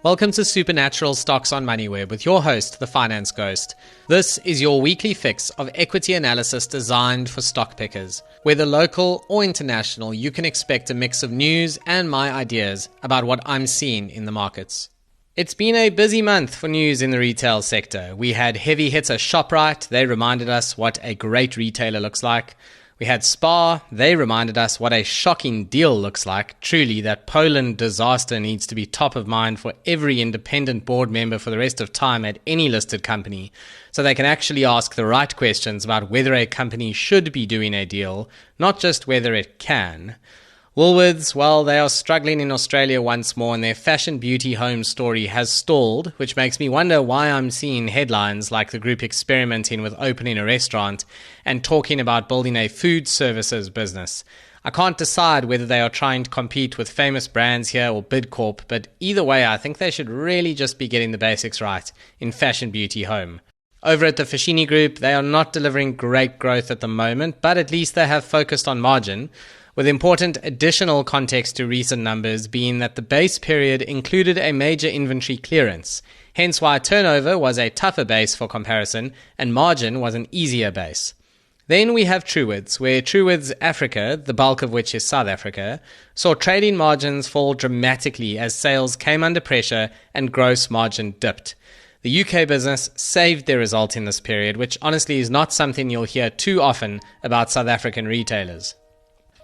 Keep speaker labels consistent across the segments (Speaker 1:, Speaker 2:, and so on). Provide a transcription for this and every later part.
Speaker 1: Welcome to Supernatural Stocks on Moneyweb with your host, the Finance Ghost. This is your weekly fix of equity analysis designed for stock pickers. Whether local or international, you can expect a mix of news and my ideas about what I'm seeing in the markets. It's been a busy month for news in the retail sector. We had heavy hitter Shoprite. They reminded us what a great retailer looks like. We had Spar. They reminded us what a shocking deal looks like. Truly, that Poland disaster needs to be top of mind for every independent board member for the rest of time at any listed company, so they can actually ask the right questions about whether a company should be doing a deal, not just whether it can. Woolworths, well, they are struggling in Australia once more and their fashion beauty home story has stalled, which makes me wonder why I'm seeing headlines like the group experimenting with opening a restaurant and talking about building a food services business. I can't decide whether they are trying to compete with famous brands here or Bidcorp, but either way, I think they should really just be getting the basics right in fashion beauty home. Over at the Foschini Group, they are not delivering great growth at the moment, but at least they have focused on margin, with important additional context to recent numbers being that the base period included a major inventory clearance, hence why turnover was a tougher base for comparison and margin was an easier base. Then we have Truworths, where Truworths Africa, the bulk of which is South Africa, saw trading margins fall dramatically as sales came under pressure and gross margin dipped. The UK business saved their result in this period, which honestly is not something you'll hear too often about South African retailers.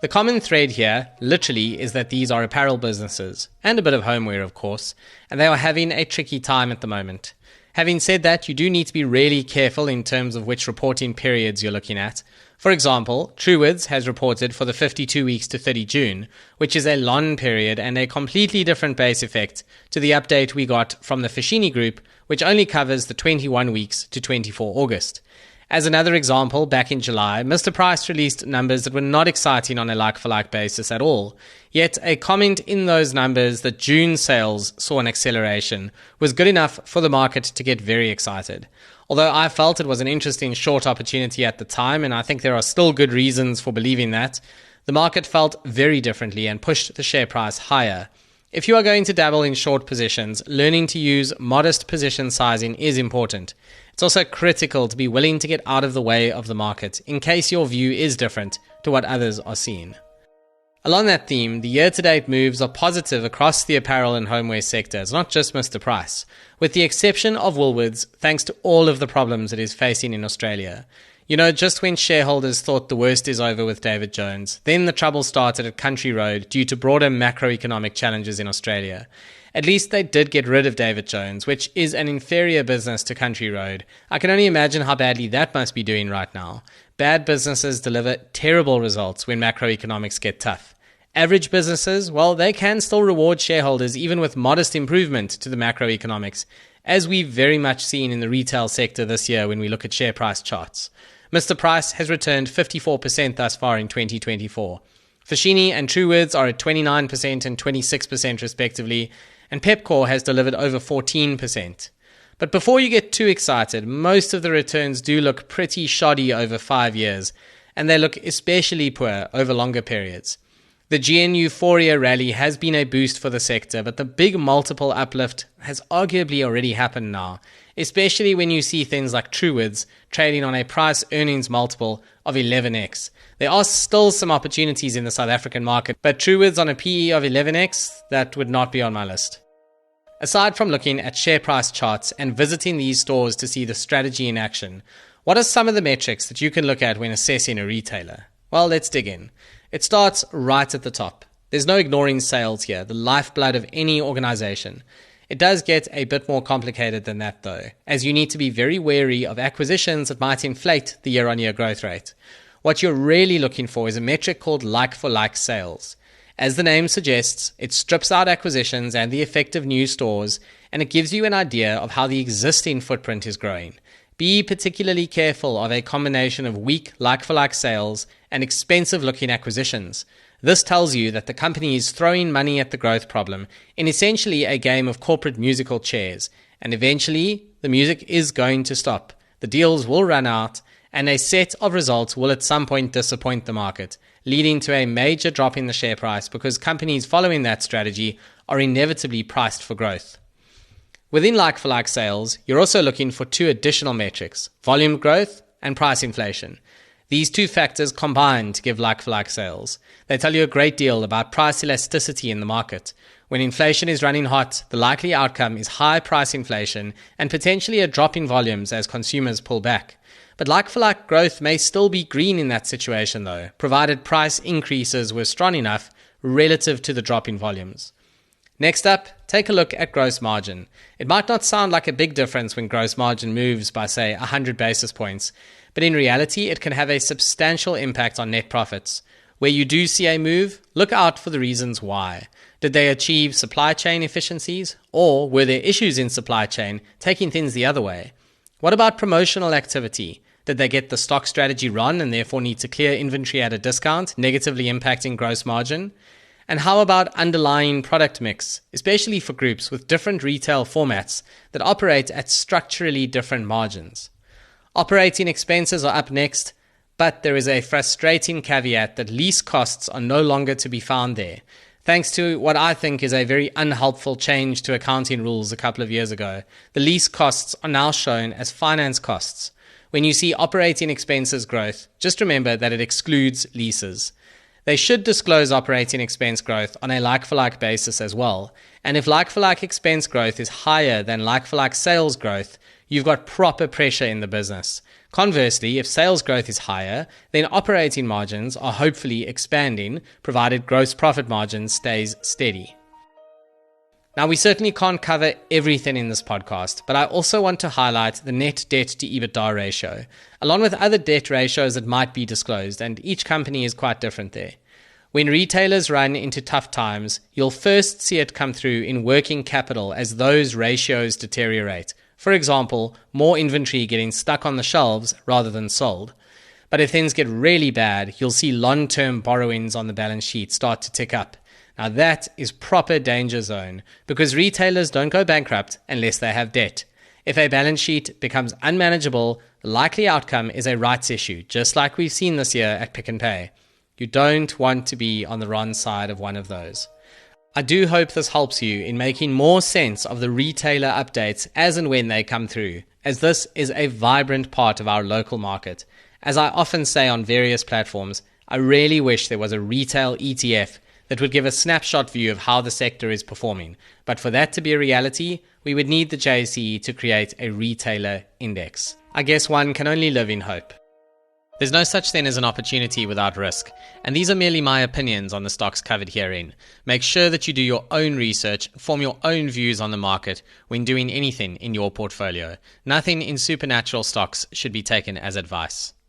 Speaker 1: The common thread here, literally, is that these are apparel businesses, and a bit of homeware of course, and they are having a tricky time at the moment. Having said that, you do need to be really careful in terms of which reporting periods you're looking at. For example, Truworths has reported for the 52 weeks to 30 June, which is a long period and a completely different base effect to the update we got from the Foschini Group, which only covers the 21 weeks to 24 August. As another example, back in July, Mr. Price released numbers that were not exciting on a like-for-like basis at all. Yet a comment in those numbers that June sales saw an acceleration was good enough for the market to get very excited. Although I felt it was an interesting short opportunity at the time, and I think there are still good reasons for believing that, the market felt very differently and pushed the share price higher. If you are going to dabble in short positions, learning to use modest position sizing is important. It's also critical to be willing to get out of the way of the market in case your view is different to what others are seeing. Along that theme, the year-to-date moves are positive across the apparel and homeware sectors, not just Mr. Price, with the exception of Woolworths, thanks to all of the problems it is facing in Australia. You know, just when shareholders thought the worst is over with David Jones, then the trouble started at Country Road due to broader macroeconomic challenges in Australia. At least they did get rid of David Jones, which is an inferior business to Country Road. I can only imagine how badly that must be doing right now. Bad businesses deliver terrible results when macroeconomics get tough. Average businesses, well, they can still reward shareholders even with modest improvement to the macroeconomics, as we've very much seen in the retail sector this year when we look at share price charts. Mr. Price has returned 54% thus far in 2024. Foschini and Truworths are at 29% and 26% respectively, and Pepkor has delivered over 14%. But before you get too excited, most of the returns do look pretty shoddy over 5 years, and they look especially poor over longer periods. The GN Euphoria rally has been a boost for the sector, but the big multiple uplift has arguably already happened now, especially when you see things like Truworths trading on a price-earnings multiple of 11x. There are still some opportunities in the South African market, but Truworths on a PE of 11x, that would not be on my list. Aside from looking at share price charts and visiting these stores to see the strategy in action, what are some of the metrics that you can look at when assessing a retailer? Well, let's dig in. It starts right at the top. There's no ignoring sales here, the lifeblood of any organization. It does get a bit more complicated than that though, as you need to be very wary of acquisitions that might inflate the year-on-year growth rate. What you're really looking for is a metric called like-for-like sales. As the name suggests, it strips out acquisitions and the effect of new stores, and it gives you an idea of how the existing footprint is growing. Be particularly careful of a combination of weak like-for-like sales and expensive-looking acquisitions. This tells you that the company is throwing money at the growth problem in essentially a game of corporate musical chairs, and eventually the music is going to stop. The deals will run out, and a set of results will at some point disappoint the market, leading to a major drop in the share price because companies following that strategy are inevitably priced for growth. Within like-for-like sales, you're also looking for two additional metrics: volume growth and price inflation. These two factors combine to give like-for-like sales. They tell you a great deal about price elasticity in the market. When inflation is running hot, the likely outcome is high price inflation and potentially a drop in volumes as consumers pull back. But like-for-like growth may still be green in that situation though, provided price increases were strong enough relative to the drop in volumes. Next up, take a look at gross margin. It might not sound like a big difference when gross margin moves by, say, 100 basis points, but in reality, it can have a substantial impact on net profits. Where you do see a move, look out for the reasons why. Did they achieve supply chain efficiencies, or were there issues in supply chain taking things the other way? What about promotional activity? Did they get the stock strategy wrong and therefore need to clear inventory at a discount, negatively impacting gross margin? And how about underlying product mix, especially for groups with different retail formats that operate at structurally different margins? Operating expenses are up next, but there is a frustrating caveat that lease costs are no longer to be found there, thanks to what I think is a very unhelpful change to accounting rules a couple of years ago. The lease costs are now shown as finance costs. When you see operating expenses growth, just remember that it excludes leases. They should disclose operating expense growth on a like-for-like basis as well. And if like-for-like expense growth is higher than like-for-like sales growth, you've got proper pressure in the business. Conversely, if sales growth is higher, then operating margins are hopefully expanding, provided gross profit margin stays steady. Now, we certainly can't cover everything in this podcast, but I also want to highlight the net debt to EBITDA ratio, along with other debt ratios that might be disclosed, and each company is quite different there. When retailers run into tough times, you'll first see it come through in working capital as those ratios deteriorate. For example, more inventory getting stuck on the shelves rather than sold. But if things get really bad, you'll see long-term borrowings on the balance sheet start to tick up. Now that is proper danger zone, because retailers don't go bankrupt unless they have debt. If a balance sheet becomes unmanageable, the likely outcome is a rights issue, just like we've seen this year at Pick n Pay. You don't want to be on the wrong side of one of those. I do hope this helps you in making more sense of the retailer updates as and when they come through, as this is a vibrant part of our local market. As I often say on various platforms, I really wish there was a retail ETF that would give a snapshot view of how the sector is performing. But for that to be a reality, we would need the JSE to create a retailer index. I guess one can only live in hope. There's no such thing as an opportunity without risk, and these are merely my opinions on the stocks covered herein. Make sure that you do your own research, form your own views on the market when doing anything in your portfolio. Nothing in supernatural stocks should be taken as advice.